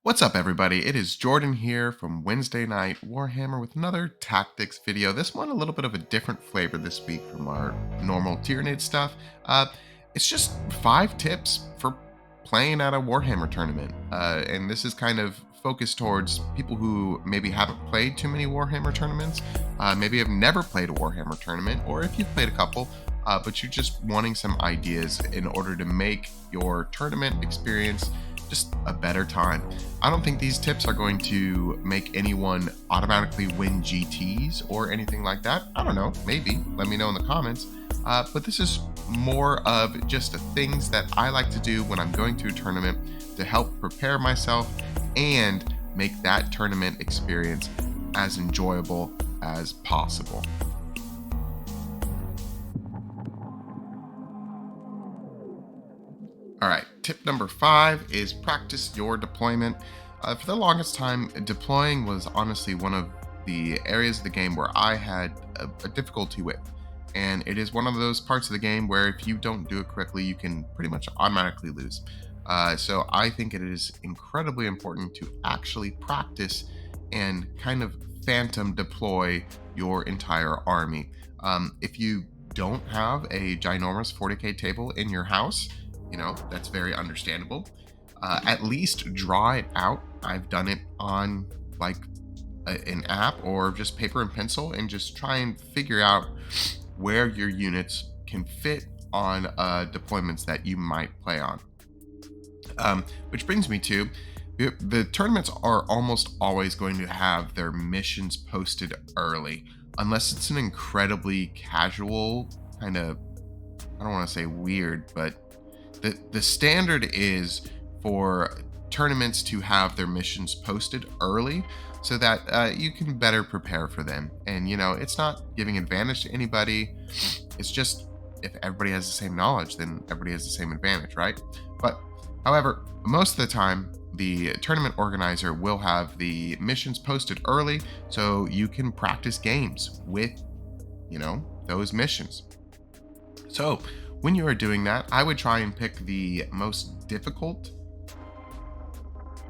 What's up, everybody? It is Jordan here from Wednesday Night Warhammer with another tactics video. This one a little bit of a different flavor this week from our normal Tyranid stuff. Uh, it's just 5 tips for playing at a Warhammer tournament, and this is kind of focused towards people who maybe haven't played too many Warhammer tournaments, maybe have never played a Warhammer tournament, or if you've played a couple. But you're just wanting some ideas in order to make your tournament experience just a better time. I don't think these tips are going to make anyone automatically win GTs or anything like that. I don't know, maybe. Let me know in the comments. But this is more of just the things that I like to do when I'm going to a tournament to help prepare myself and make that tournament experience as enjoyable as possible. All right, tip number 5 is practice your deployment. For the longest time, deploying was honestly one of the areas of the game where I had a difficulty with. And it is one of those parts of the game where if you don't do it correctly, you can pretty much automatically lose. So I think it is incredibly important to actually practice and kind of phantom deploy your entire army. If you don't have a ginormous 40k table in your house, that's very understandable. At least draw it out. I've done it on like an app or just paper and pencil and just try and figure out where your units can fit on deployments that you might play on. Which brings me to the tournaments are almost always going to have their missions posted early, unless it's an incredibly casual kind of, I don't want to say weird, but the standard is for tournaments to have their missions posted early so that you can better prepare for them. And, it's not giving advantage to anybody. It's just if everybody has the same knowledge, then everybody has the same advantage, right? But however, most of the time, the tournament organizer will have the missions posted early so you can practice games with, those missions. So when you are doing that, I would try and pick the most difficult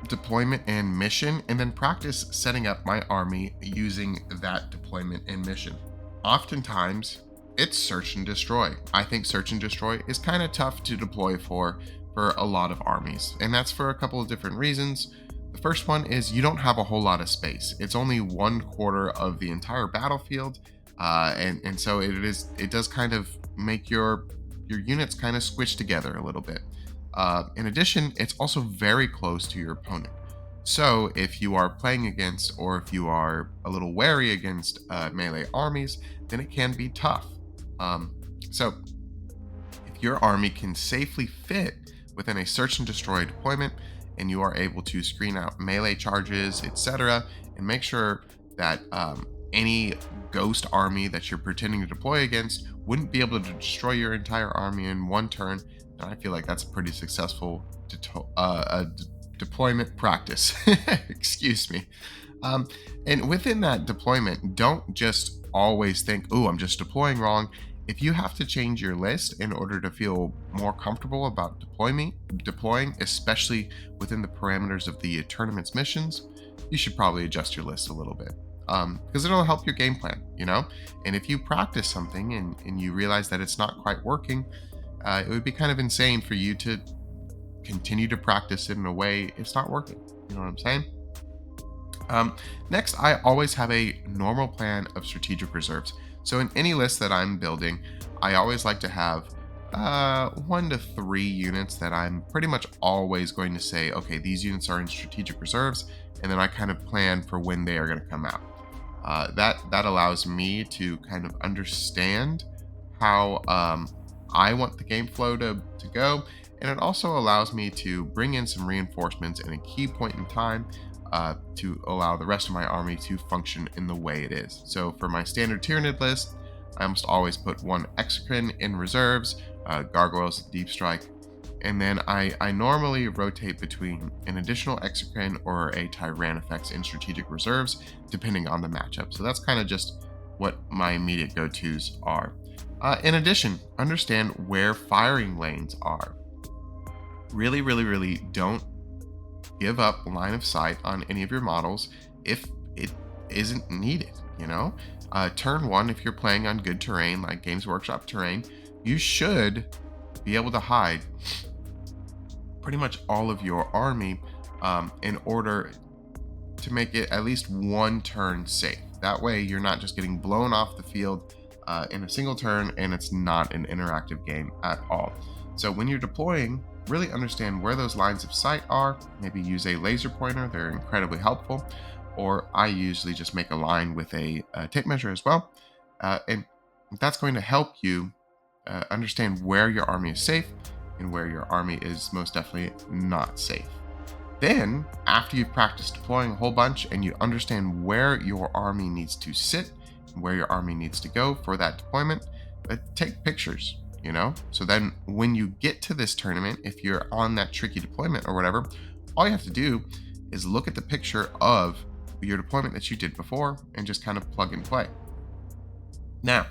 deployment and mission, and then practice setting up my army using that deployment and mission. Oftentimes, it's search and destroy. I think search and destroy is kind of tough to deploy for a lot of armies, and that's for a couple of different reasons. The first one is you don't have a whole lot of space. It's only 1/4 of the entire battlefield, and so it does kind of make your units kind of squish together a little bit. In addition, it's also very close to your opponent. So if you are playing against, or if you are a little wary against melee armies, then it can be tough. So if your army can safely fit within a search and destroy deployment, and you are able to screen out melee charges, etc., and make sure that any ghost army that you're pretending to deploy against wouldn't be able to destroy your entire army in one turn, and I feel like that's a pretty successful deployment practice. Excuse me. And within that deployment, don't just always think, "Oh, I'm just deploying wrong." If you have to change your list in order to feel more comfortable about deploying, especially within the parameters of the tournament's missions, you should probably adjust your list a little bit. Because it'll help your game plan, And if you practice something and you realize that it's not quite working, it would be kind of insane for you to continue to practice it in a way it's not working. You know what I'm saying? Next, I always have a normal plan of strategic reserves. So in any list that I'm building, I always like to have 1 to 3 units that I'm pretty much always going to say, okay, these units are in strategic reserves, and then I kind of plan for when they are going to come out. That allows me to kind of understand how I want the game flow to go, and it also allows me to bring in some reinforcements in a key point in time to allow the rest of my army to function in the way it is. So for my standard Tyranid list, I almost always put 1 Exocrine in reserves, Gargoyles, Deep Strike, and then I normally rotate between an additional Exocrine or a Tyrannifex in strategic reserves, depending on the matchup. So that's kind of just what my immediate go-tos are. In addition, understand where firing lanes are. Really, really, really don't give up line of sight on any of your models if it isn't needed, you know? Turn one, if you're playing on good terrain like Games Workshop terrain, you should be able to hide pretty much all of your army in order to make it at least one turn safe. That way, you're not just getting blown off the field in a single turn, and it's not an interactive game at all. So when you're deploying, really understand where those lines of sight are. Maybe use a laser pointer; they're incredibly helpful. Or I usually just make a line with a tape measure as well, and that's going to help you understand where your army is safe and where your army is most definitely not safe. Then, after you've practiced deploying a whole bunch and you understand where your army needs to sit and where your army needs to go for that deployment, take pictures, you know? So then when you get to this tournament, if you're on that tricky deployment or whatever, all you have to do is look at the picture of your deployment that you did before and just kind of plug and play. Now,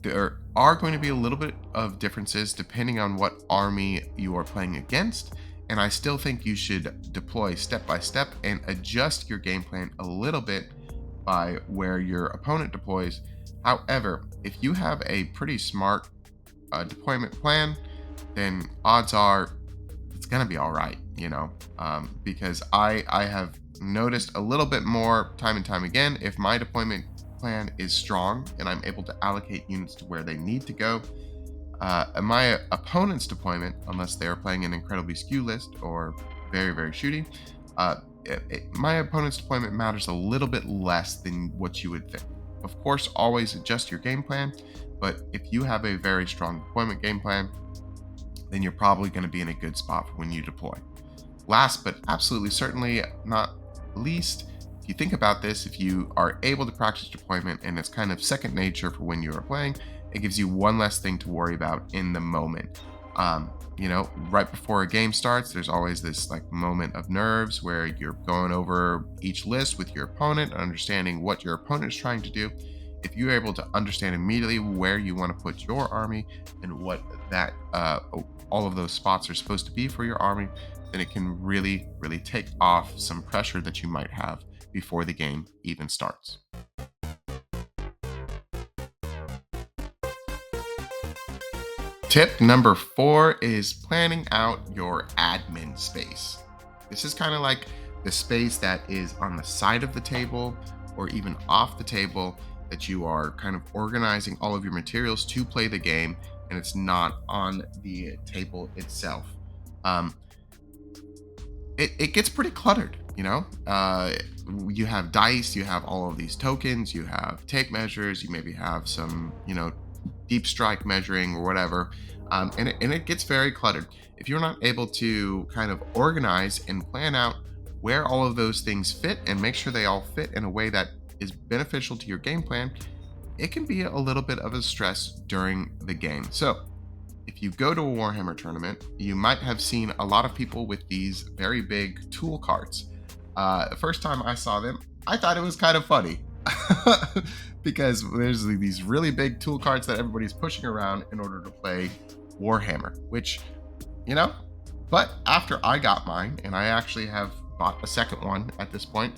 there are going to be a little bit of differences depending on what army you are playing against. And I still think you should deploy step by step and adjust your game plan a little bit by where your opponent deploys. However, if you have a pretty smart deployment plan, then odds are it's going to be all right, you know, because I have noticed a little bit more time and time again, if my deployment plan is strong and I'm able to allocate units to where they need to go, my opponent's deployment, unless they're playing an incredibly skew list or very, very shooty, my opponent's deployment matters a little bit less than what you would think. Of course, always adjust your game plan, but if you have a very strong deployment game plan, then you're probably going to be in a good spot for when you deploy. Last, but absolutely certainly not least, if you think about this, if you are able to practice deployment and it's kind of second nature for when you are playing, it gives you one less thing to worry about in the moment. You know, right before a game starts, there's always this like moment of nerves where you're going over each list with your opponent, understanding what your opponent is trying to do. If you're able to understand immediately where you want to put your army and what that all of those spots are supposed to be for your army, then it can really, really take off some pressure that you might have before the game even starts. Tip number 4 is planning out your admin space. This is kind of like the space that is on the side of the table or even off the table that you are kind of organizing all of your materials to play the game, and it's not on the table itself. It gets pretty cluttered, you know? You have dice, you have all of these tokens, you have tape measures, you maybe have some, you know, deep strike measuring or whatever, and it gets very cluttered. If you're not able to kind of organize and plan out where all of those things fit and make sure they all fit in a way that is beneficial to your game plan, it can be a little bit of a stress during the game. So if you go to a Warhammer tournament, you might have seen a lot of people with these very big tool carts. The first time I saw them, I thought it was kind of funny. Because there's these really big tool carts that everybody's pushing around in order to play Warhammer, which, you know, but after I got mine, and I actually have bought a second one at this point,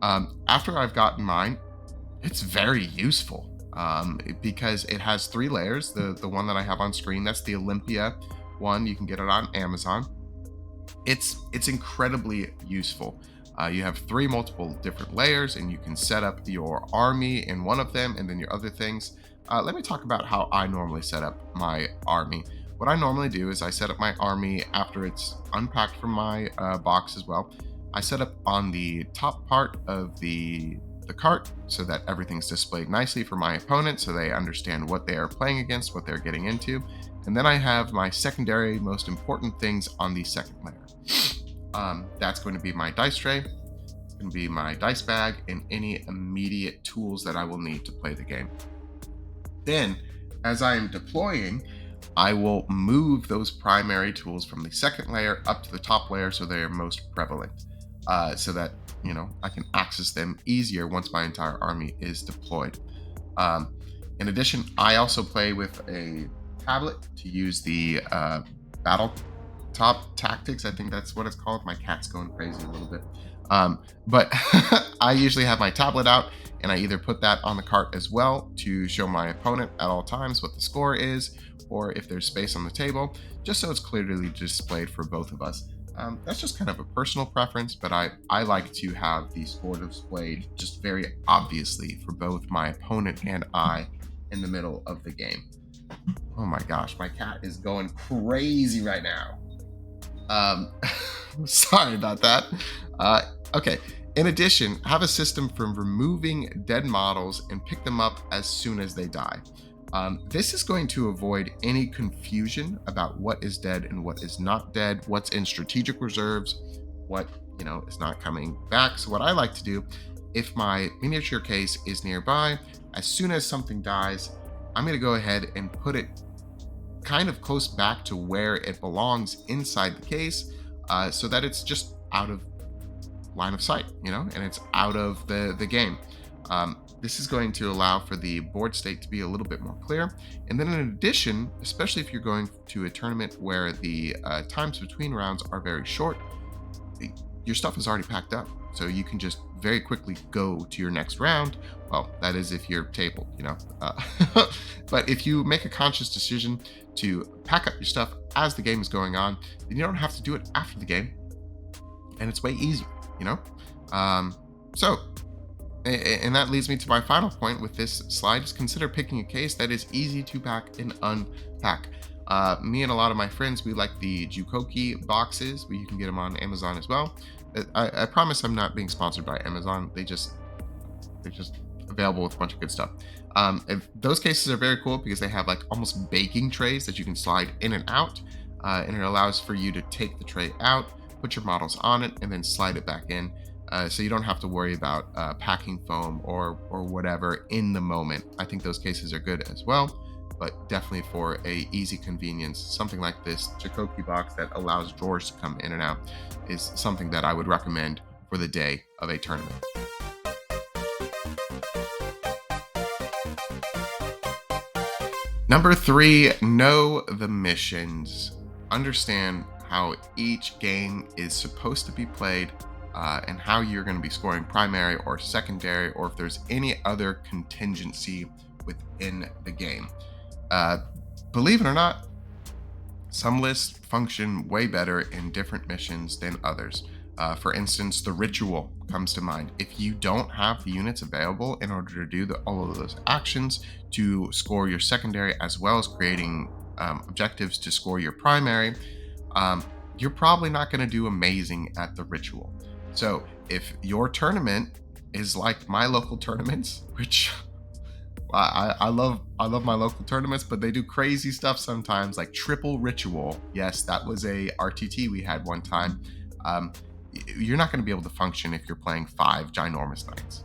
after I've gotten mine, it's very useful because it has 3 layers. The one that I have on screen, that's the Olympia one. You can get it on Amazon. It's incredibly useful. You have 3 multiple different layers, and you can set up your army in one of them and then your other things. Let me talk about how I normally set up my army. What I normally do is I set up my army after it's unpacked from my box as well. I set up on the top part of the cart so that everything's displayed nicely for my opponent so they understand what they are playing against, what they're getting into. And then I have my secondary most important things on the second layer. That's going to be my dice tray, it's going to be my dice bag, and any immediate tools that I will need to play the game. Then, as I am deploying, I will move those primary tools from the second layer up to the top layer so they are most prevalent, so that, you know, I can access them easier once my entire army is deployed. In addition, I also play with a tablet to use the battle top tactics. I think that's what it's called. My cat's going crazy a little bit. But I usually have my tablet out, and I either put that on the cart as well to show my opponent at all times what the score is, or if there's space on the table, just so it's clearly displayed for both of us. That's just kind of a personal preference, but I like to have the score displayed just very obviously for both my opponent and I in the middle of the game. Oh my gosh, my cat is going crazy right now. Sorry about that. Okay. In addition, have a system for removing dead models and pick them up as soon as they die. This is going to avoid any confusion about what is dead and what is not dead, what's in strategic reserves, what is not coming back. So what I like to do, if my miniature case is nearby, as soon as something dies, I'm going to go ahead and put it kind of close back to where it belongs inside the case, so that it's just out of line of sight, and it's out of the game. This is going to allow for the board state to be a little bit more clear. And then in addition, especially if you're going to a tournament where the times between rounds are very short, your stuff is already packed up. So you can just very quickly go to your next round. Well, that is if you're tabled, But if you make a conscious decision to pack up your stuff as the game is going on, then you don't have to do it after the game. And it's way easier, And that leads me to my final point with this slide is consider picking a case that is easy to pack and unpack. Me and a lot of my friends, we like the Jukoki boxes, but you can get them on Amazon as well. I promise I'm not being sponsored by Amazon. They're just available with a bunch of good stuff. Those cases are very cool because they have like almost baking trays that you can slide in and out. And it allows for you to take the tray out, put your models on it, and then slide it back in. So you don't have to worry about packing foam or whatever in the moment. I think those cases are good as well, but definitely for a easy convenience, something like this Jukoki box that allows drawers to come in and out is something that I would recommend for the day of a tournament. Number 3, know the missions. Understand how each game is supposed to be played, and how you're going to be scoring primary or secondary, or if there's any other contingency within the game. Believe it or not, some lists function way better in different missions than others. For instance, the ritual comes to mind. If you don't have the units available in order to do all of those actions to score your secondary, as well as creating objectives to score your primary, you're probably not going to do amazing at the ritual. So if your tournament is like my local tournaments, which I love my local tournaments, but they do crazy stuff sometimes, like triple ritual. Yes, that was a RTT we had one time. You're not going to be able to function if you're playing 5 ginormous knights,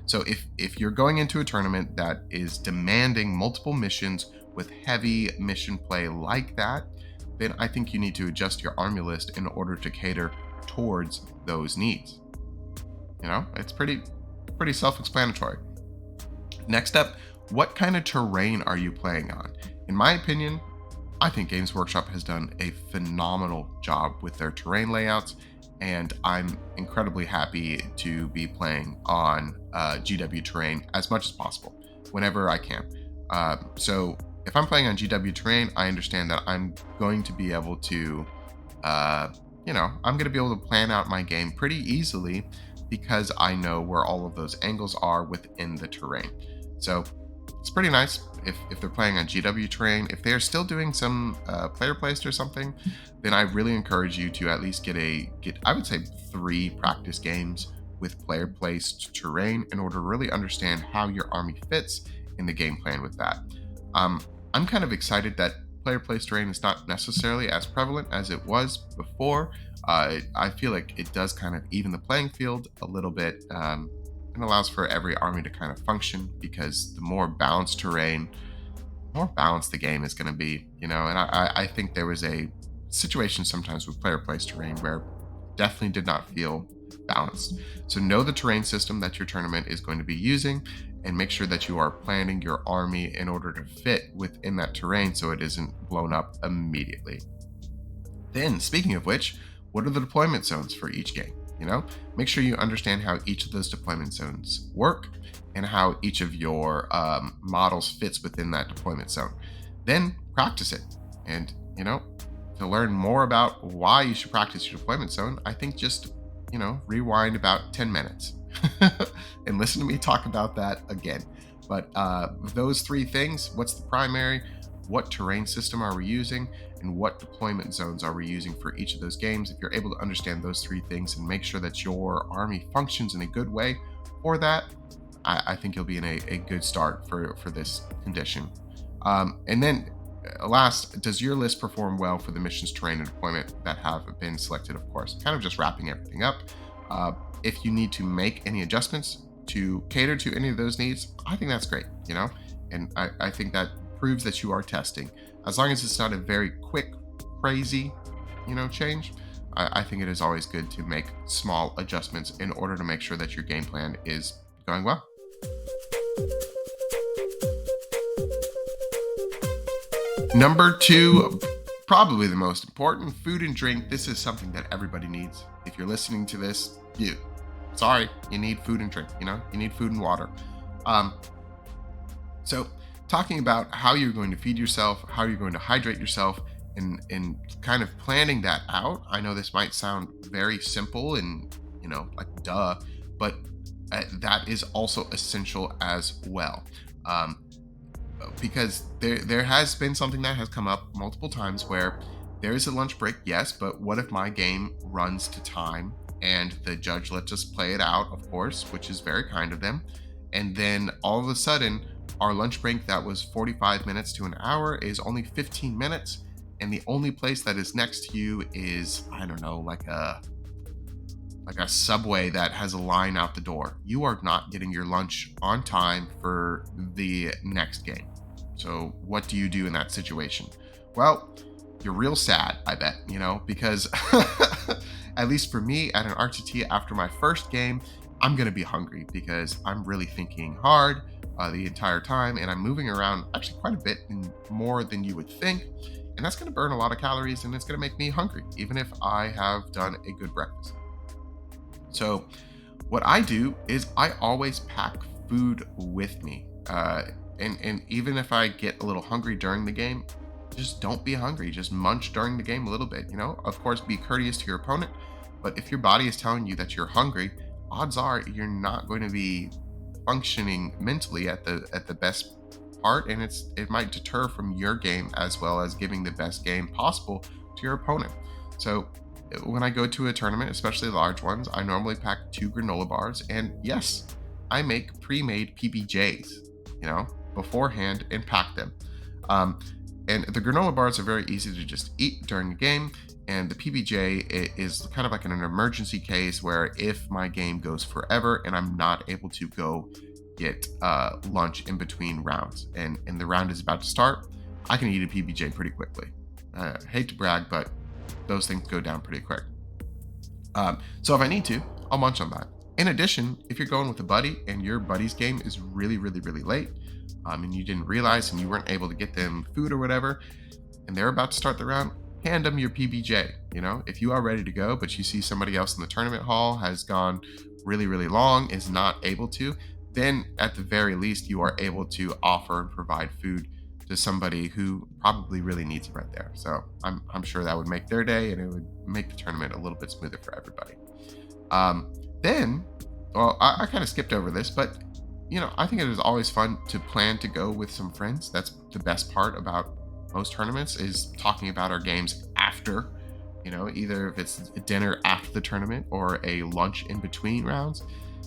So if you're going into a tournament that is demanding multiple missions with heavy mission play like that, then I think you need to adjust your army list in order to cater towards those needs. It's pretty self-explanatory. Next up, what kind of terrain are you playing on? In my opinion, I think Games Workshop has done a phenomenal job with their terrain layouts, and I'm incredibly happy to be playing on GW terrain as much as possible whenever I can. So if I'm playing on GW terrain, I understand that I'm going to be able to I'm going to be able to plan out my game pretty easily because I know where all of those angles are within the terrain. So it's pretty nice if they're playing on GW terrain. If they're still doing some player placed or something, then I really encourage you to at least get I would say 3 practice games with player placed terrain in order to really understand how your army fits in the game plan with that. I'm kind of excited that player placed terrain is not necessarily as prevalent as it was before. I feel like it does kind of even the playing field a little bit, and allows for every army to kind of function, because the more balanced terrain, the more balanced the game is going to be, and I think there was a situation sometimes with player placed terrain where definitely did not feel balanced. So know the terrain system that your tournament is going to be using, and make sure that you are planning your army in order to fit within that terrain so it isn't blown up immediately. Then, speaking of which, what are the deployment zones for each game? You know, make sure you understand how each of those deployment zones work and how each of your models fits within that deployment zone. Then practice it. And, to learn more about why you should practice your deployment zone, I think just, rewind about 10 minutes and listen to me talk about that again. But those three things: what's the primary, what terrain system are we using, and what deployment zones are we using for each of those games. If you're able to understand those three things and make sure that your army functions in a good way for that, I think you'll be in a good start for this condition. And then last, does your list perform well for the missions, terrain, and deployment that have been selected? Of course, kind of just wrapping everything up. Uh, if you need to make any adjustments to cater to any of those needs, I think that's great, and I think that proves that you are testing. As long as it's not a very quick, crazy, change, I think it is always good to make small adjustments in order to make sure that your game plan is going well. Number two, probably the most important, food and drink. This is something that everybody needs. If you're listening to this, you need food and drink, you need food and water. So talking about how you're going to feed yourself, how you're going to hydrate yourself, and kind of planning that out. I know this might sound very simple and, like duh, but that is also essential as well. Because there has been something that has come up multiple times where there is a lunch break, yes, but what if my game runs to time and the judge lets us play it out, of course, which is very kind of them. And then all of a sudden, our lunch break that was 45 minutes to an hour is only 15 minutes. And the only place that is next to you is, I don't know, like a Subway that has a line out the door. You are not getting your lunch on time for the next game. So what do you do in that situation? Well, you're real sad, I bet, because at least for me at an RTT, after my first game, I'm going to be hungry because I'm really thinking hard the entire time, and I'm moving around actually quite a bit and more than you would think. And that's going to burn a lot of calories, and it's going to make me hungry, even if I have done a good breakfast. So what I do is I always pack food with me. And even if I get a little hungry during the game, just don't be hungry. Just munch during the game a little bit, Of course, be courteous to your opponent. But if your body is telling you that you're hungry, odds are you're not going to be functioning mentally at the best part, and it might deter from your game as well as giving the best game possible to your opponent. So when I go to a tournament, especially large ones, I normally pack 2 granola bars, and yes, I make pre-made PBJs, beforehand and pack them. And the granola bars are very easy to just eat during the game, and the PBJ is kind of like an emergency case where if my game goes forever and I'm not able to go get lunch in between rounds and the round is about to start, I can eat a PBJ pretty quickly. I hate to brag, but those things go down pretty quick. So if I need to, I'll munch on that. In addition, if you're going with a buddy and your buddy's game is really, really, really late, and you didn't realize and you weren't able to get them food or whatever, and they're about to start the round, hand them your PBJ. If you are ready to go, but you see somebody else in the tournament hall has gone really, really long, is not able to, then at the very least, you are able to offer and provide food to somebody who probably really needs it right there. So I'm sure that would make their day, and it would make the tournament a little bit smoother for everybody. I kind of skipped over this, but I think it is always fun to plan to go with some friends. That's the best part about most tournaments, is talking about our games after, either if it's a dinner after the tournament or a lunch in between rounds.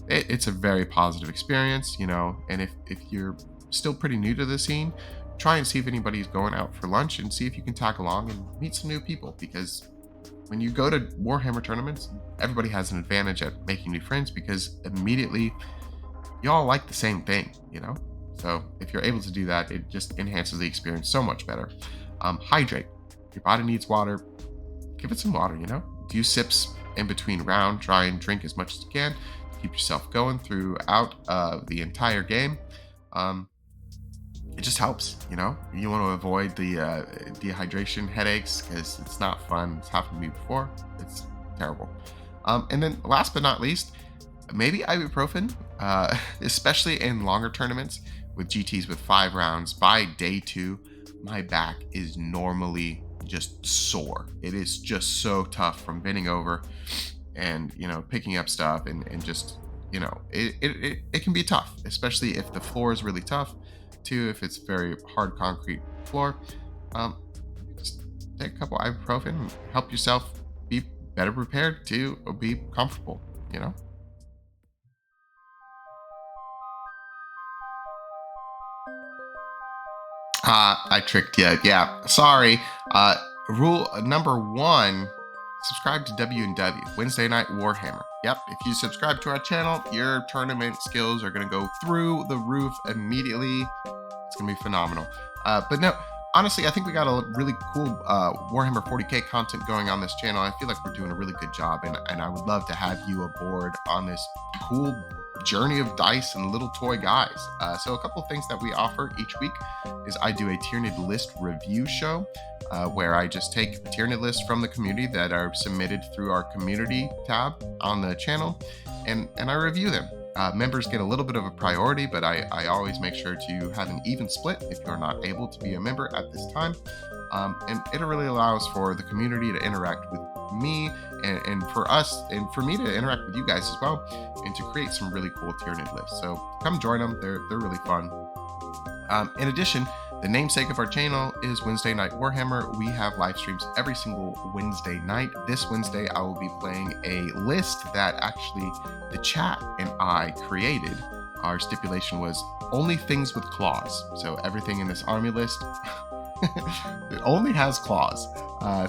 It's a very positive experience, and if you're still pretty new to the scene, try and see if anybody's going out for lunch and see if you can tag along and meet some new people, because when you go to Warhammer tournaments, everybody has an advantage at making new friends because immediately y'all like the same thing, So if you're able to do that, it just enhances the experience so much better. Hydrate. Your body needs water. Give it some water, A few sips in between round. Try and drink as much as you can to keep yourself going throughout the entire game. it just helps. You want to avoid the dehydration headaches because it's not fun. It's happened to me before. It's terrible. And then last but not least, maybe ibuprofen, especially in longer tournaments with GTs with 5 rounds. By day 2, my back is normally just sore. It is just so tough from bending over and picking up stuff, and just it can be tough, especially if the floor is really tough too, if it's very hard concrete floor. um just take a couple ibuprofen and help yourself be better prepared to be comfortable you know I tricked you. Yeah, sorry. Uh, Rule number 1: subscribe to W&W, Wednesday Night Warhammer. Yep, if you subscribe to our channel, your tournament skills are going to go through the roof immediately. It's gonna be phenomenal. But no, honestly, I think we got a really cool Warhammer 40k content going on this channel. I feel like we're doing a really good job, and I would love to have you aboard on this cool journey of dice and little toy guys. So a couple of things that we offer each week is I do a Tyranid list review show, where I just take Tyranid lists from the community that are submitted through our community tab on the channel, and I review them. Members get a little bit of a priority, but I always make sure to have an even split if you're not able to be a member at this time. And it really allows for the community to interact with me, and for us, and for me to interact with you guys as well, and to create some really cool Tyranid lists. So come join them. They're really fun. In addition, the namesake of our channel is Wednesday Night Warhammer. We have live streams every single Wednesday night. This Wednesday, I will be playing a list that actually the chat and I created. Our stipulation was only things with claws. So everything in this army list it only has claws.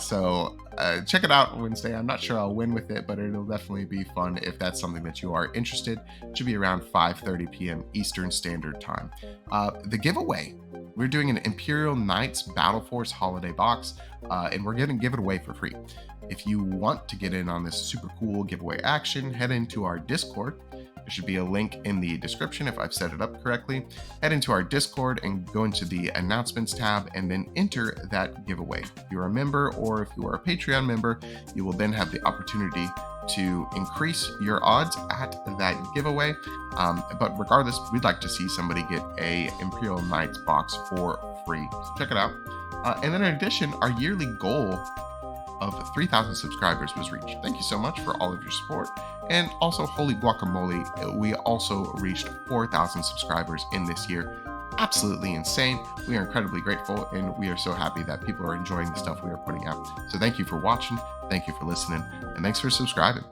So check it out Wednesday. I'm not sure I'll win with it, but it'll definitely be fun if that's something that you are interested. It should be around 5:30 p.m. Eastern Standard Time. The giveaway. We're doing an Imperial Knights Battle Force holiday box, and we're going to give it away for free. If you want to get in on this super cool giveaway action, head into our Discord. There should be a link in the description if I've set it up correctly. Head into our Discord and go into the announcements tab and then enter that giveaway. If you're a member, or if you are a Patreon member, you will then have the opportunity to increase your odds at that giveaway. But regardless, we'd like to see somebody get a Imperial Knights box for free. So check it out. And then in addition, our yearly goal of 3,000 subscribers was reached. Thank you so much for all of your support. And also, holy guacamole, we also reached 4,000 subscribers in this year. Absolutely insane. We are incredibly grateful, and we are so happy that people are enjoying the stuff we are putting out. So thank you for watching, thank you for listening, and thanks for subscribing.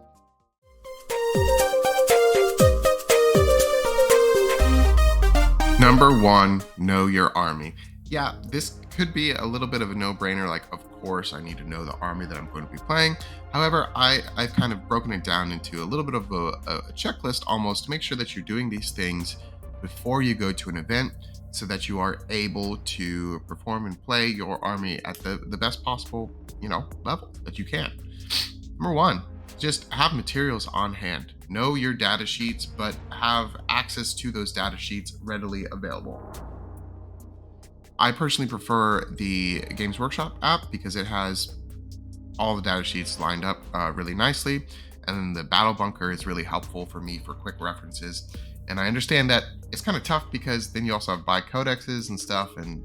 Number 1, know your army. Yeah, this could be a little bit of a no-brainer. Like, of course, I need to know the army that I'm going to be playing. However, I've kind of broken it down into a little bit of a checklist almost to make sure that you're doing these things before you go to an event, so that you are able to perform and play your army at the best possible, level that you can. Number 1, just have materials on hand. Know your data sheets, but have access to those data sheets readily available. I personally prefer the Games Workshop app because it has all the data sheets lined up really nicely. And then the Battle Bunker is really helpful for me for quick references. And I understand that it's kind of tough because then you also have buy codexes and stuff. And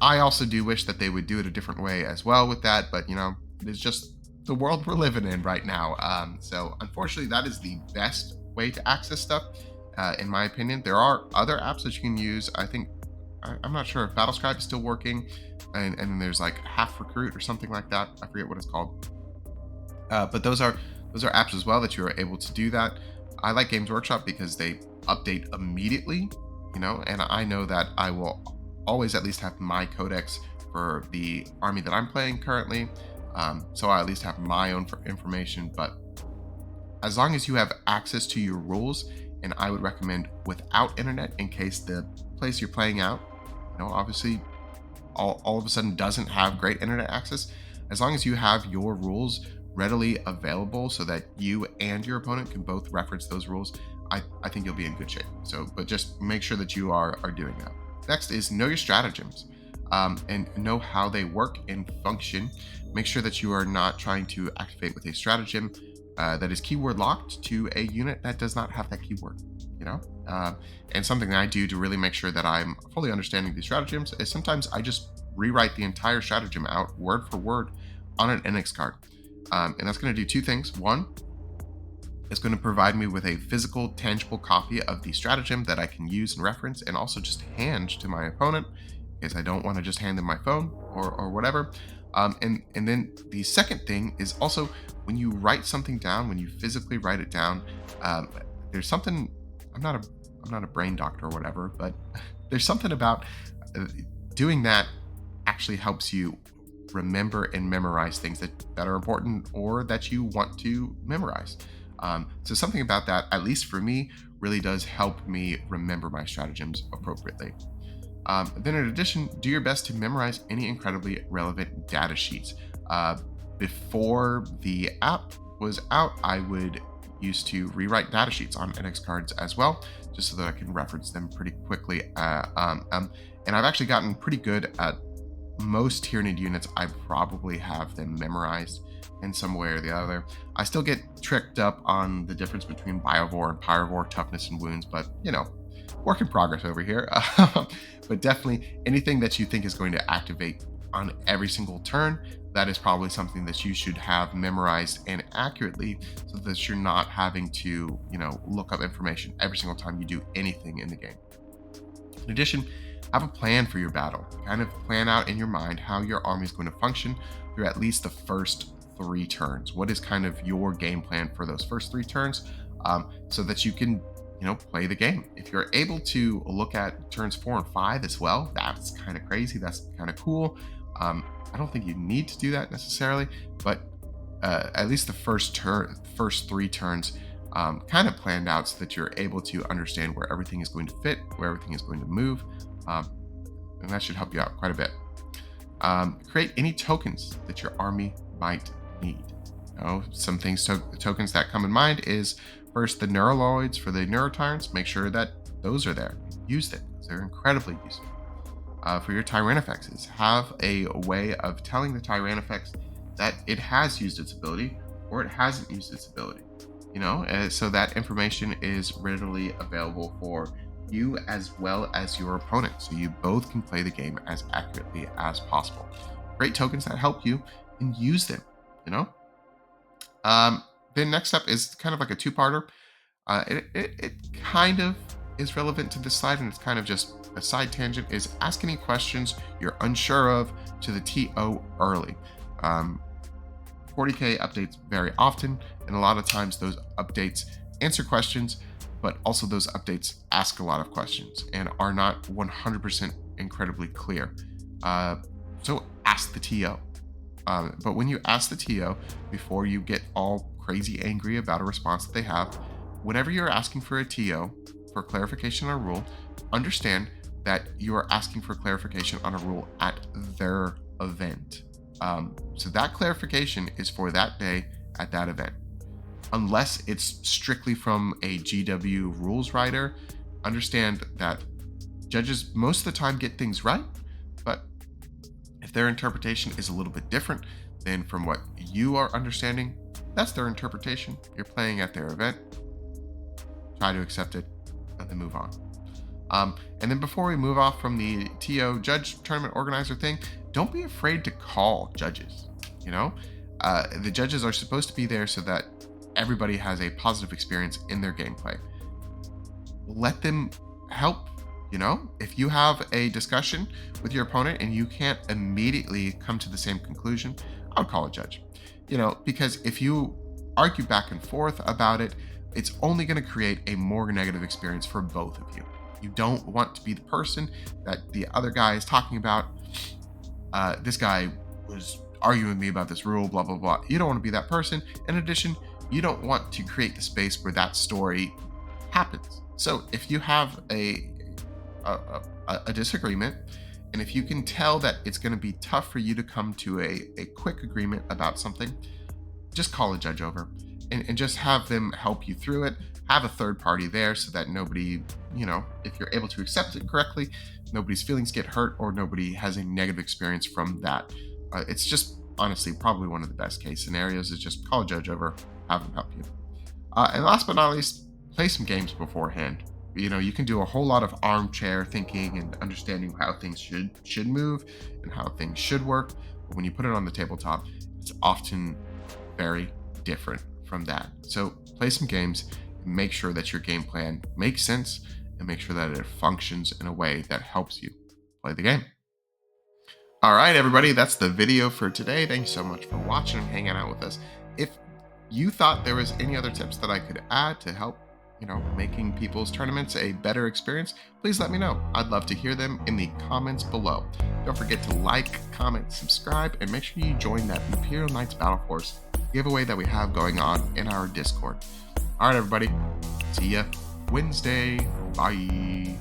I also do wish that they would do it a different way as well with that. But, it's just the world we're living in right now. So unfortunately, that is the best way to access stuff. In my opinion, there are other apps that you can use. I think, I'm not sure if Battlescribe is still working, and then there's like Half Recruit or something like that. I forget what it's called. But those are apps as well that you are able to do that. I like Games Workshop because they update immediately, and I know that I will always at least have my codex for the army that I'm playing currently. So I at least have my own information. But as long as you have access to your rules, and I would recommend without internet in case the place you're playing out, obviously all of a sudden doesn't have great internet access. As long as you have your rules readily available so that you and your opponent can both reference those rules, I think you'll be in good shape. So, but just make sure that you are doing that. Next is know your stratagems, and know how they work and function. Make sure that you are not trying to activate with a stratagem that is keyword locked to a unit that does not have that keyword. You know, and something that I do to really make sure that I'm fully understanding these stratagems is sometimes I just rewrite the entire stratagem out word for word on an NX card, and that's going to do two things. One, it's going to provide me with a physical, tangible copy of the stratagem that I can use and reference, and also just hand to my opponent, because I don't want to just hand them my phone or whatever. And then the second thing is also when you write something down, when you physically write it down, um, there's something. I'm not a I'm not a brain doctor or whatever, but there's something about uh, doing that actually helps you remember and memorize things that are important or that you want to memorize. So something about that, at least for me, really does help me remember my stratagems appropriately. Then in addition, do your best to memorize any incredibly relevant data sheets. Before the app was out, I would used to rewrite data sheets on NX cards as well, just so that I can reference them pretty quickly. And I've actually gotten pretty good at most Tyranid units. I probably have them memorized in some way or the other. I still get tricked up on the difference between Biovore and Pyrovore toughness and wounds, but work in progress over here. But definitely anything that you think is going to activate on every single turn, that is probably something that you should have memorized and accurately, so that you're not having to, look up information every single time you do anything in the game. In addition, have a plan for your battle. Kind of plan out in your mind how your army is going to function through at least the first 3 turns. What is kind of your game plan for those first 3 turns, so that you can play the game. If you're able to look at turns 4 and 5 as well, that's kind of crazy. That's kind of cool. I don't think you need to do that necessarily, but at least the first 3 turns kind of planned out so that you're able to understand where everything is going to fit, where everything is going to move, and that should help you out quite a bit. Create any tokens that your army might need. Some things, tokens that come in mind is first the neuraloids for the neurotyrants. Make sure that those are there. Use them. They're incredibly useful. For your Tyrannofexes, have a way of telling the Tyrannofex that it has used its ability or it hasn't used its ability. So that information is readily available for you as well as your opponent, so you both can play the game as accurately as possible. Great tokens that help you, and use them. Then next up is kind of like a 2-parter. It kind of is relevant to this slide, and it's kind of just a side tangent, is ask any questions you're unsure of to the TO early. 40k updates very often, and a lot of times those updates answer questions, but also those updates ask a lot of questions and are not 100% incredibly clear. So ask the TO. But when you ask the TO, before you get all crazy angry about a response that they have, whenever you're asking for a TO for clarification on a rule, understand that you are asking for clarification on a rule at their event. So that clarification is for that day at that event. Unless it's strictly from a GW rules writer, understand that judges most of the time get things right, but if their interpretation is a little bit different than from what you are understanding, that's their interpretation. You're playing at their event. Try to accept it and then move on. And then before we move off from the TO judge tournament organizer thing, don't be afraid to call judges. The judges are supposed to be there so that everybody has a positive experience in their gameplay. Let them help. If you have a discussion with your opponent and you can't immediately come to the same conclusion, I would call a judge. Because if you argue back and forth about it, it's only going to create a more negative experience for both of you. You don't want to be the person that the other guy is talking about. This guy was arguing with me about this rule, blah, blah, blah. You don't want to be that person. In addition, you don't want to create the space where that story happens. So if you have a disagreement, and if you can tell that it's going to be tough for you to come to a quick agreement about something, just call a judge over and just have them help you through it. have a third party there so that nobody, if you're able to accept it correctly, nobody's feelings get hurt or nobody has a negative experience from that. It's just honestly probably one of the best case scenarios is just call a judge over, have them help you. And last but not least, play some games beforehand. You can do a whole lot of armchair thinking and understanding how things should move and how things should work. But when you put it on the tabletop, it's often very different from that. So play some games, and make sure that your game plan makes sense, and make sure that it functions in a way that helps you play the game. All right, everybody, that's the video for today. Thank you so much for watching and hanging out with us. If you thought there was any other tips that I could add to help, making people's tournaments a better experience, please let me know. I'd love to hear them in the comments below. Don't forget to like, comment, subscribe, and make sure you join that Imperial Knights Battle Force giveaway that we have going on in our Discord. All right, everybody. See ya Wednesday. Bye.